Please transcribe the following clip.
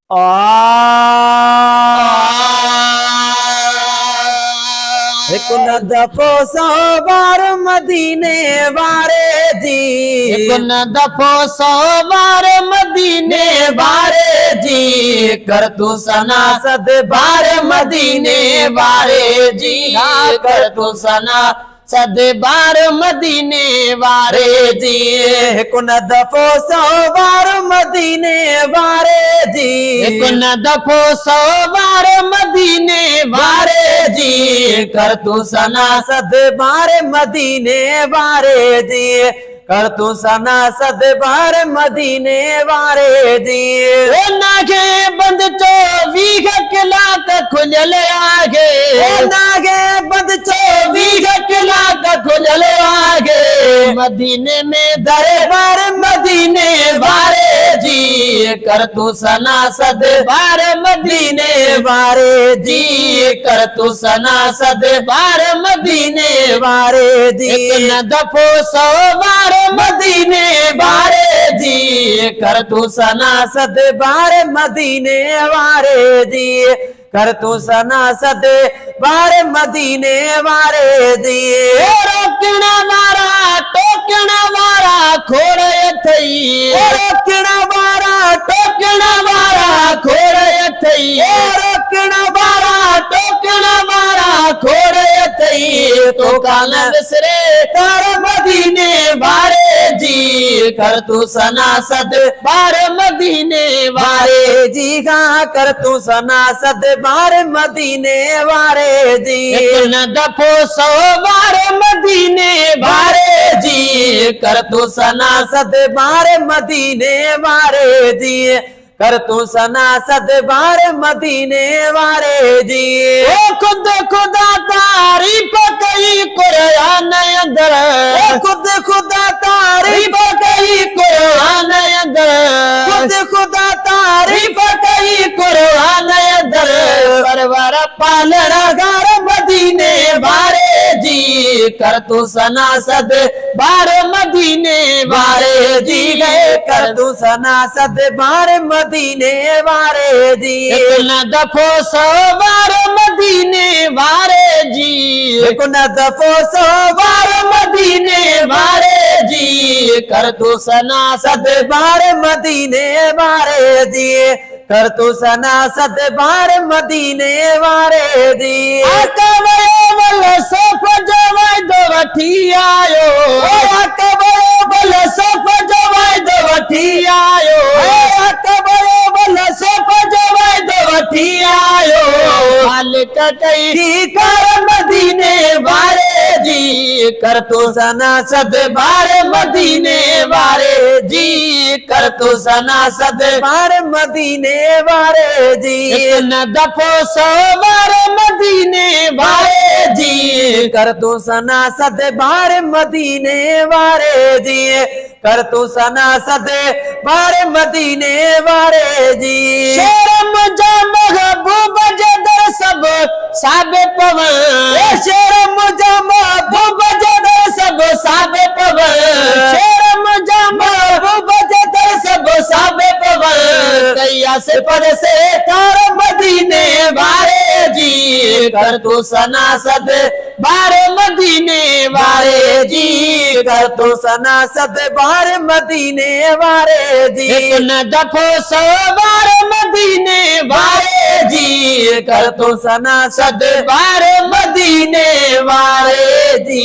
एक न दफ़ो सौ बार मदीने वारे जी, एक न दफ़ो सौ बार मदीने वारे जी, कर तू सना सद बार मदीने वारे जी, कर तू सना सद बार मदीने वारे जी। एक न दफ़ो सौ बार मदीने वारे जी, एक न दफ़ो सौ बार मदीने वारे जी, कर तू सना सद बार मदीने वारे जी, कर तू सना सद बार मदीने वारे जी। नागे बंद 24 कलाक खुलल आगे, नागे बंद 24 कलाक खुलल आगे, मदीने में दरबार मदीने वारे जी, कर तू सना सद बार मदीने वारे जी, कर तू सना सद बार मदीने वारे जी। एक न दफ़ो सौ बार मदीने वारे जी, कर तू सना सद बार मदीने वारे जी, कर तू सना सद बार मदीने वारे जी। रोकण वारा टोकण वारा खोड़ अथई, रोकण वारा टोकण वारा खोड़ अथई, रोकण वारा टोकण वारा खोड़ अथई, तो कान विसरे तार मदीने वारे जी, कर तू सना सद बार मदीने वारे जी, कर तू सना सद बार मदीने वारे जी। एक न दफ़ो सौ बार मदीने वारे जी, कर तू सना सद बार मदीने वारे जी, कर तू सना सद बार मदीने वारे जी। ओ खुद खुदा तारीफ कई कुरान अंदर, खुद खुदा तारीफ कई कुरान अंदर, खुद खुदा तारीफ कई कुरान अंदर, परवर पालना गार मदीने वारे जी, कर तू सना सद बार मदीने वारे जी, कर तू सना सद बार मदीने वारे जी। एक न दफ़ो सौ बार मदीने वारे जी, एक न दफ़ो सौ बार मदीने वारे जी, कर तू सना सद बार मदीने वारे जी, कर तू सना सद बार मदीने वारे जी। अकबरो बल सफ़ जवाई दो वठी आयो, अकबरो बल सफ़ जवाई दो वठी आयो, अकबरो बल सफ़ जवाई दो वठी आयो, मालिक कई कर मदीने वारे जी, कर तू सना सद बार मदीने वारे जी, कर तू सना सद बार मदीने वारे जी। एक न दफ़ो सौ बार मदीने वारे जी, कर तू सना सद बार मदीने वारे जी, कर तू सना सद बार मदीने वारे जी। शर्म जा महबूब जदर सब साबे पवन, शर्म जा महबूब जदर सब साबे पवन, शर्म जा महबूब जदर सब साबे पवन, कैया से पर से तार मदीने वारे जी, कर तू सना सद बार मदीने वारे जी, कर तू सना सद बार मदीने वारे जी। एक न दफ़ो सौ बार मदीने वारे जी, कर तू सना सद बार मदीने वारे जी।